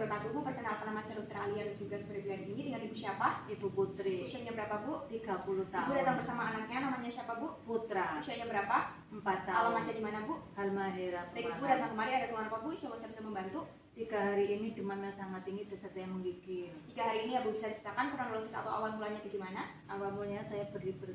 wabarakatuh. Bu, perkenalkan nama saya Dr. Alia dan tugas pada hari ini dengan Ibu siapa? Ibu Putri. Usianya berapa, Bu? 30 tahun. Ibu datang bersama anaknya, namanya siapa, Bu? Putra. Usianya berapa? 4 tahun. Alamatnya di mana, Bu? Halmahera. Baik, Ibu datang kemari ada keluhan apa, Bu? Siapa saya bisa membantu? 3 hari ini demamnya sangat tinggi serta yang menggigil. 3 hari ini ya, Bu, bisa diceritakan kronologis atau awal mulanya bagaimana? Awal mulanya saya berlibur.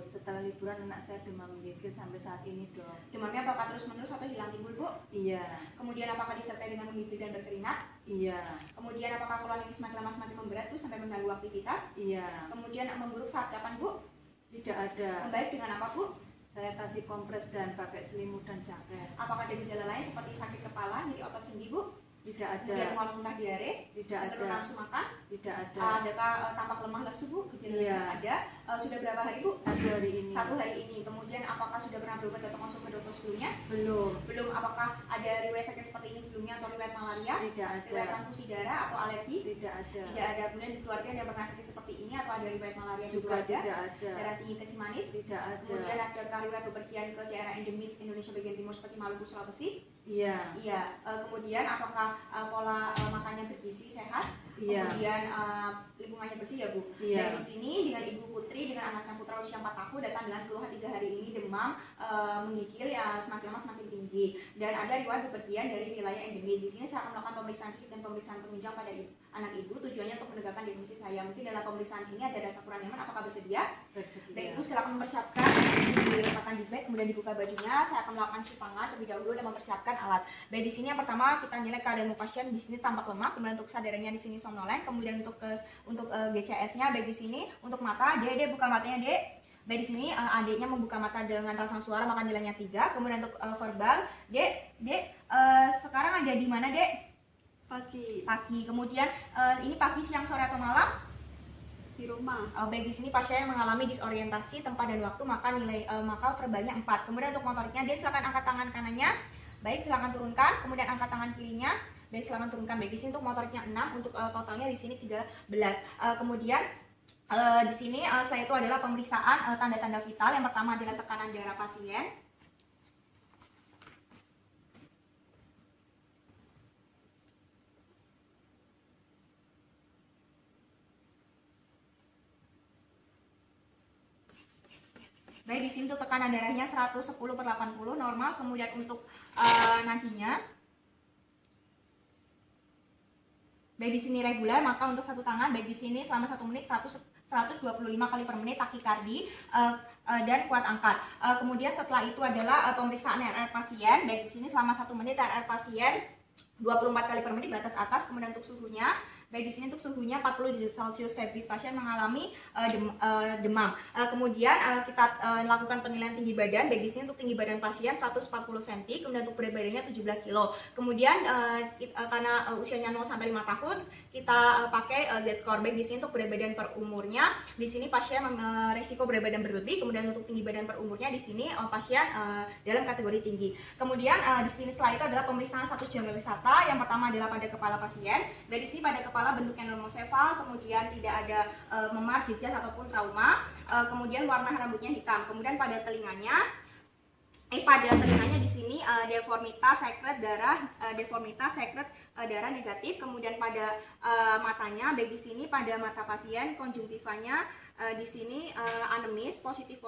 Setelah liburan anak saya demam menggigil sampai saat ini, Dok. Demamnya apakah terus-menerus atau hilang timbul, Bu? Iya. Kemudian apakah disertai dengan menggigil dan berkeringat? Iya. Kemudian apakah keluhan ini semakin lama semakin memberat, Bu, sampai mengganggu aktivitas? Iya. Kemudian memburuk saat kapan, Bu? Tidak ada. Membaik dengan apa, Bu? Saya kasih kompres dan pakai selimut dan jaket. Apakah ada gejala lain seperti sakit kepala, nyeri otot sendi, Bu? Tidak ada. Kemudian mual muntah diare? Tidak Turun ada. nafsu makan? Tidak ada. Adakah tampak lemah lesu, Bu? Gejala Iya. yang ada. Sudah berapa hari, Bu? 1 hari ini. 1 hari ini. Kemudian apakah sudah pernah berobat atau konsul ke dokter sebelumnya? Belum. Belum. Apakah ada riwayat sakit seperti ini sebelumnya atau riwayat malaria? Tidak ada. Riwayat transfusi darah atau alergi? Tidak ada. Tidak ada. Kemudian di keluarga ada pernah sakit seperti ini atau ada riwayat malaria di Juga keluarga? tidak ada. Darah tinggi kecil manis? Tidak ada. Kemudian adakah riwayat bepergian ke daerah endemis Indonesia bagian timur seperti Maluku, Sulawesi? Iya. Iya. Kemudian apakah pola makannya bergizi, sehat? Iya. Kemudian lingkungannya bersih ya, Bu? Iya. Dan di sini dengan Ibu Putri dengan anaknya Putra usia 4 tahun datang dengan keluhan 3 hari ini demam, menggigil ya semakin lama semakin tinggi dan ada riwayat bepergian dari wilayah endemi. Di sini saya akan melakukan pemeriksaan fisik dan pemeriksaan penunjang pada anak Ibu tujuannya untuk menegakkan diagnosis saya. Mungkin dalam pemeriksaan ini ada rasa kurang nyaman, apakah bersedia? Bersedia. Baik, Ibu silakan mempersiapkan, diletakkan di bag, kemudian dibuka bajunya. Saya akan melakukan cuci tangan terlebih dahulu dan mempersiapkan alat. Baik, di sini yang pertama kita nilai keadaan pasien. Di sini tampak lemah, kemudian untuk kesadarannya di sini somnolen, kemudian untuk GCS-nya baik di sini untuk mata, Dek buka matanya, Dek. Baik di sini adiknya membuka mata dengan rasa suara maka nilainya 3. Kemudian untuk verbal, Dek, sekarang ada di mana, Dek? Pagi Kemudian ini pagi, siang, sore atau malam? di rumah. Baik di sini pasien mengalami disorientasi tempat dan waktu maka maka verbalnya 4. Kemudian untuk motoriknya, Dek silakan angkat tangan kanannya. Baik, silakan turunkan. Kemudian angkat tangan kirinya. Baik, silakan turunkan. Baik di sini untuk motoriknya 6, untuk totalnya di sini 13. Kemudian di sini setelah itu adalah pemeriksaan tanda-tanda vital. Yang pertama adalah tekanan darah pasien. Baik, di sini untuk tekanan darahnya 110/80 normal. Kemudian untuk nadinya, baik di sini regular, maka untuk satu tangan baik di sini selama 1 menit 125 kali per menit takikardi dan kuat angkat. Kemudian setelah itu adalah pemeriksaan RR pasien. Baik di sini selama 1 menit RR pasien 24 kali per menit batas atas. Kemudian untuk suhunya, baik di sini untuk suhunya 40 derajat Celcius febris, pasien mengalami demam. Kemudian kita lakukan penilaian tinggi badan. Baik di sini untuk tinggi badan pasien 140 cm, kemudian untuk berat badannya 17 kg. Kemudian karena usianya 0 sampai 5 tahun, kita pakai Z-score. Baik di sini untuk berat badan per umurnya, di sini pasien resiko berat badan berlebih. Kemudian untuk tinggi badan per umurnya di sini pasien dalam kategori tinggi. Kemudian di sini setelah itu adalah pemeriksaan status generalisata. Yang pertama adalah pada kepala pasien. Baik di sini pada kepala bentuknya normosefal, kemudian tidak ada memar, jejas ataupun trauma. Kemudian warna rambutnya hitam. Kemudian pada telinganya di sini deformitas sekret darah negatif. Kemudian pada matanya, baik di sini pada mata pasien konjungtivanya di sini anemis, positif.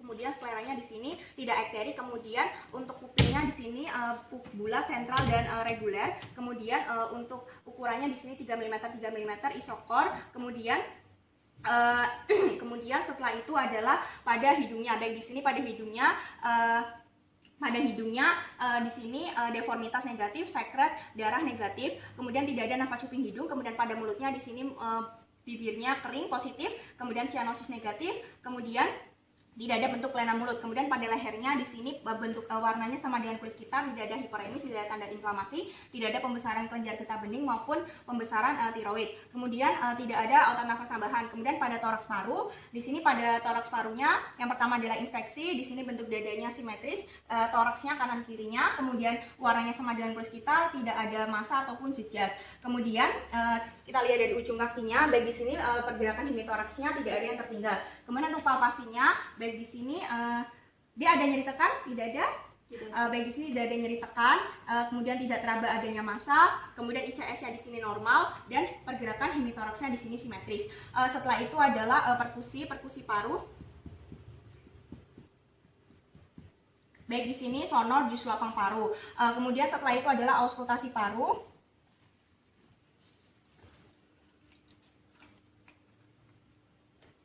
Kemudian skleranya di sini tidak ekterik. Kemudian untuk pupilnya di sini bulat, sentral dan reguler. Kemudian untuk ukurannya di sini 3 mm isokor. Kemudian setelah itu adalah pada hidungnya. Baik di sini pada hidungnya di sini deformitas negatif, sekret darah negatif, kemudian tidak ada nafas cuping hidung. Kemudian pada mulutnya di sini bibirnya kering positif, kemudian sianosis negatif, kemudian tidak ada bentuk kelainan mulut. Kemudian pada lehernya di sini bentuk warnanya sama dengan kulit sekitar, tidak ada hiperemis, tidak ada tanda inflamasi, tidak ada pembesaran kelenjar getah bening maupun pembesaran tiroid. Kemudian tidak ada otot nafas tambahan. Kemudian pada toraks paru, di sini pada toraks parunya yang pertama adalah inspeksi. Di sini bentuk dadanya simetris, toraksnya kanan kirinya, kemudian warnanya sama dengan kulit sekitar, tidak ada massa ataupun jejas. Kemudian kita lihat dari ujung kakinya, baik di sini pergerakan hemitoraksnya tidak ada yang tertinggal. Kemudian untuk palpasinya, baik di sini dia ada nyeri tekan, tidak ada. Baik di sini tidak ada nyeri tekan, kemudian tidak teraba adanya massa, kemudian ICS-nya di sini normal, dan pergerakan hemitoraksnya di sini simetris. Setelah itu adalah perkusi paru. Baik di sini sonor di lapang paru. Kemudian setelah itu adalah auskultasi paru.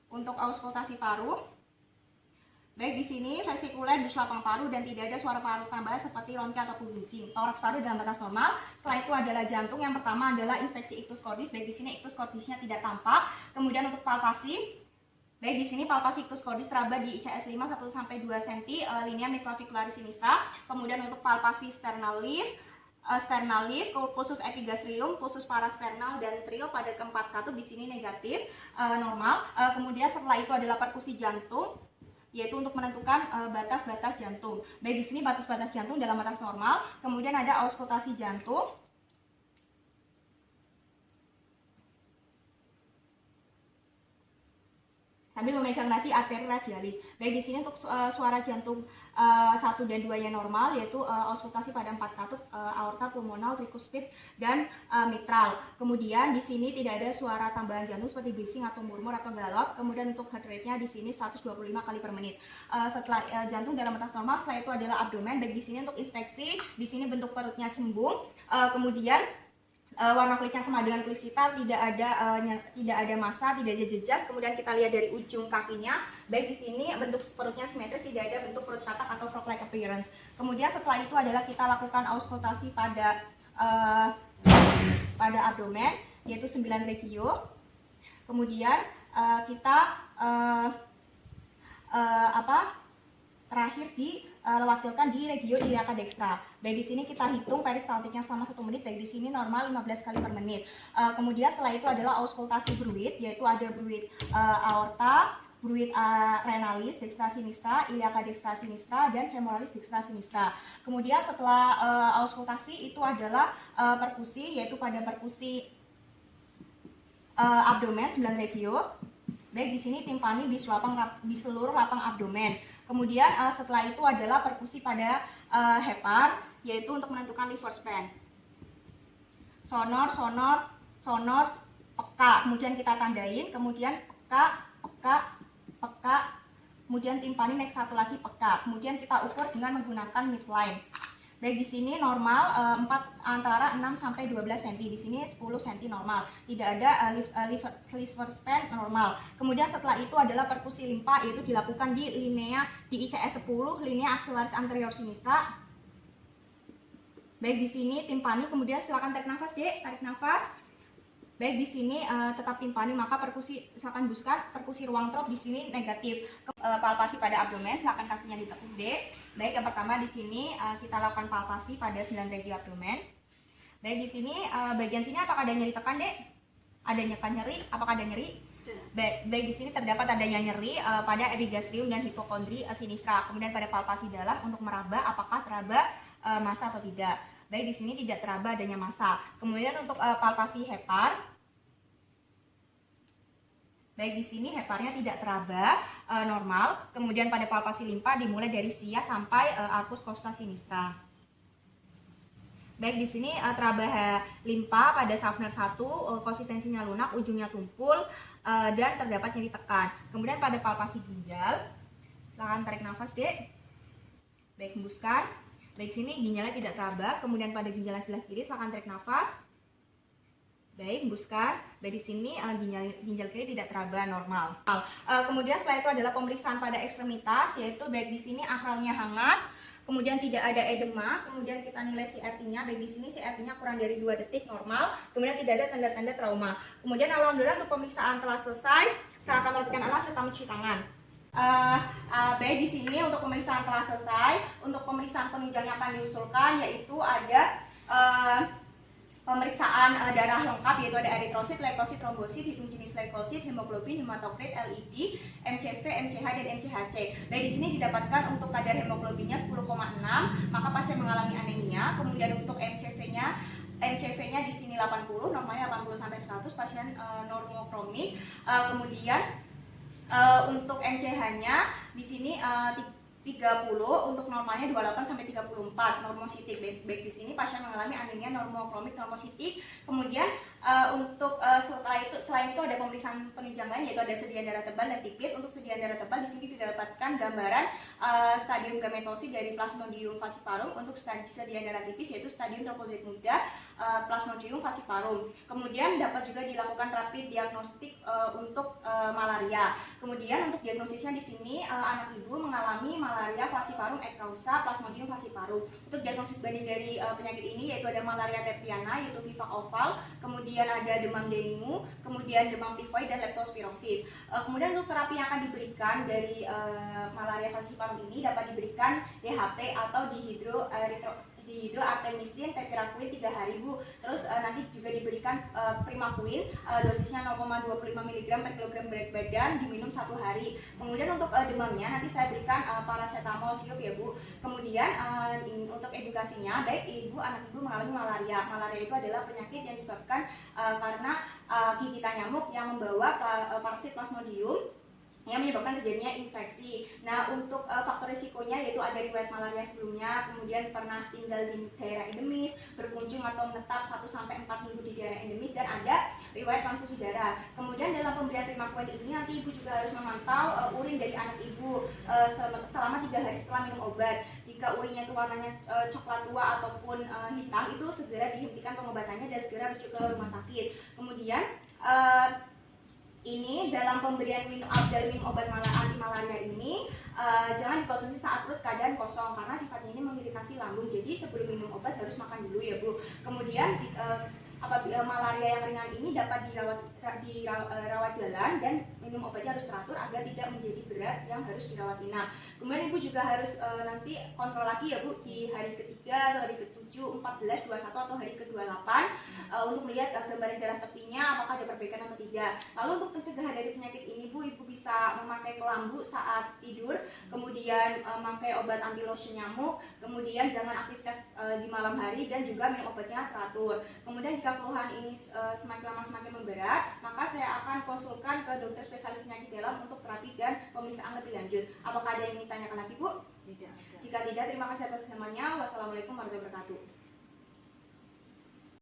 Untuk auskultasi paru, baik di sini vesikuler di lapang paru dan tidak ada suara paru tambahan seperti ronki ataupun wheezing. Toraks paru dalam batas normal. Setelah itu adalah jantung. Yang pertama adalah inspeksi ictus cordis. Baik di sini ictus cordisnya tidak tampak. Kemudian untuk palpasi, baik di sini palpasi ictus cordis teraba di ICS 5 1 sampai 2 cm, linea midclavicularis sinistra. Kemudian untuk palpasi sternal leaf, pulsus epigastrium, pulsus parasternal dan trio pada keempat katup di sini negatif, normal. Kemudian setelah itu adalah perkusi jantung, yaitu untuk menentukan batas-batas jantung. Baik di sini batas-batas jantung dalam batas normal. Kemudian ada auskultasi jantung. Sambil memegang nanti arteri radialis. Baik di sini untuk suara jantung 1 dan 2-nya normal, yaitu auskultasi pada 4 katup, aorta, pulmonal, tricuspid, dan mitral. Kemudian di sini tidak ada suara tambahan jantung seperti bising atau murmur atau galop. Kemudian untuk heart rate-nya di sini 125 kali per menit. Setelah jantung dalam batas normal, setelah itu adalah abdomen. Baik di sini untuk inspeksi, di sini bentuk perutnya cembung. Kemudian warna kulitnya sama dengan kulit kita, tidak ada massa, tidak ada jejas. Kemudian kita lihat dari ujung kakinya, baik di sini bentuk perutnya simetris, tidak ada bentuk perut katak atau frog-like appearance. Kemudian setelah itu adalah kita lakukan auskultasi pada abdomen, yaitu 9 regio. Kemudian kita terakhir diwakilkan di regio iliaca dextra. Baik di sini kita hitung peristaltiknya selama 1 menit. Baik di sini normal 15 kali per menit. Kemudian setelah itu adalah auskultasi bruit, yaitu ada bruit aorta, bruit renalis dextra sinistra, iliaca dextra sinistra, dan femoralis dextra sinistra. Kemudian setelah auskultasi itu adalah perkusi, yaitu pada perkusi abdomen 9 regio. Baik di sini timpani di seluruh lapang abdomen. Kemudian setelah itu adalah perkusi pada hepar, yaitu untuk menentukan liver span. Sonor, peka. Kemudian kita tandain, kemudian peka, kemudian timpani naik satu lagi peka. Kemudian kita ukur dengan menggunakan midline. Baik di sini normal antara 6 sampai 12 cm, di sini 10 cm normal. Tidak ada liver span normal. Kemudian setelah itu adalah perkusi limpa, yaitu dilakukan di linea di ICS 10, linea axillaris anterior sinistra. Baik di sini timpani, kemudian silakan tarik nafas, Dek, tarik nafas. Baik di sini tetap timpani, maka perkusi silakan buskan, perkusi ruang trop di sini negatif. Palpasi pada abdomen, silakan kakinya ditekuk, Dek. Baik, yang pertama di sini kita lakukan palpasi pada 9 regio abdomen. Baik di sini bagian sini apakah ada nyeri tekan, Dek? Ada nyeri? Apakah ada nyeri? Baik di sini terdapat adanya nyeri pada epigastrium dan hipokondri sinistra. Kemudian pada palpasi dalam untuk meraba apakah teraba massa atau tidak. Baik di sini tidak teraba adanya massa. Kemudian untuk palpasi hepar, baik di sini heparnya tidak teraba normal. Kemudian pada palpasi limpa dimulai dari sia sampai arcus costa sinistra. Baik di sini teraba limpa pada Schaffner 1, konsistensinya lunak, ujungnya tumpul dan terdapat nyeri tekan. Kemudian pada palpasi ginjal, silakan tarik nafas, Dek. Baik, hembuskan. Baik sini ginjalnya tidak teraba. Kemudian pada ginjal sebelah kiri silakan tarik nafas. Baik, hembuskan. Baik di sini ginjal kiri tidak teraba normal. Kemudian setelah itu adalah pemeriksaan pada ekstremitas, yaitu baik di sini akralnya hangat, kemudian tidak ada edema, kemudian kita nilai CRT-nya. Baik di sini CRT-nya kurang dari 2 detik normal, kemudian tidak ada tanda-tanda trauma. Kemudian alhamdulillah untuk pemeriksaan telah selesai. Silakan rapikan alas serta mencuci tangan. Baik di sini untuk pemeriksaan telah selesai. Untuk pemeriksaan penunjang yang akan diusulkan yaitu ada pemeriksaan darah lengkap, yaitu ada eritrosit, leukosit, trombosit, hitung jenis leukosit, hemoglobin, hematokrit, LED, MCV, MCH, dan MCHC. Baik di sini didapatkan untuk kadar hemoglobinnya 10,6, maka pasien mengalami anemia. Kemudian untuk MCV-nya di sini 80, normalnya 80 sampai 100, pasien normokromik. Kemudian untuk MCH-nya di sini 30, untuk normalnya 28 sampai 34 normositik. Baik di sini pasien mengalami anemia normokromik normositik. Kemudian selain itu ada pemeriksaan penunjang lain, yaitu ada sediaan darah tebal dan tipis. Untuk sediaan darah tebal di sini didapatkan gambaran stadium gametosit dari Plasmodium falciparum. Untuk sediaan darah tipis yaitu stadium tropozoit muda Plasmodium falciparum. Kemudian dapat juga dilakukan rapid diagnostik untuk malaria. Kemudian untuk diagnosisnya di sini anak ibu mengalami malaria falciparum et causa Plasmodium falciparum. Untuk diagnosis banding dari penyakit ini yaitu ada malaria tertiana yaitu Vivax oval, kemudian ada demam dengue, kemudian demam tifoid dan leptospirosis. Kemudian untuk terapi yang akan diberikan dari malaria falciparum ini dapat diberikan DHT atau dihidroartemisin pepiraquine 3 hari Bu. Terus nanti juga diberikan primaquine dosisnya 0,25 mg per kilogram berat badan diminum 1 hari. Kemudian untuk demamnya nanti saya berikan paracetamol sirup ya Bu. Kemudian untuk edukasinya, baik anak ibu mengalami malaria. Malaria itu adalah penyakit yang disebabkan karena gigitan nyamuk yang membawa parasit Plasmodium yang menyebabkan terjadinya infeksi. Nah, untuk faktor risikonya yaitu ada riwayat malaria sebelumnya, kemudian pernah tinggal di daerah endemis, berkunjung atau menetap 1-4 minggu di daerah endemis, dan ada riwayat transfusi darah. Kemudian dalam pemberian primaquine ini nanti ibu juga harus memantau urin dari anak ibu selama 3 hari setelah minum obat. Jika urinnya itu warnanya coklat tua ataupun hitam, itu segera dihentikan pengobatannya dan segera rujuk ke rumah sakit. Kemudian ini dalam pemberian minum obat anti malaria ini jangan dikonsumsi saat perut keadaan kosong karena sifatnya ini mengiritasi lambung. Jadi sebelum minum obat harus makan dulu ya Bu. Kemudian apabila malaria yang ringan ini dapat dirawat jalan dan minum obatnya harus teratur agar tidak menjadi berat yang harus dirawat inap. Kemudian ibu juga harus nanti kontrol lagi ya Bu di hari ketiga atau hari ke-7, 14, 21 atau hari ke-28 untuk melihat gambaran darah tepinya apakah ada perbaikan atau tidak. Lalu untuk pencegahan dari penyakit ini Bu, ibu bisa memakai kelambu saat tidur, kemudian memakai obat anti lotion nyamuk, kemudian jangan aktivitas di malam hari dan juga minum obatnya teratur. Kemudian jika keluhan ini semakin lama semakin memberat, maka saya akan konsulkan ke dokter spesialis penyakit dalam untuk terapi dan pemeriksaan lebih lanjut. Apakah ada yang ingin ditanyakan lagi Bu? Tidak ada. Jika tidak, terima kasih atas kesempatannya. Wassalamualaikum warahmatullahi wabarakatuh.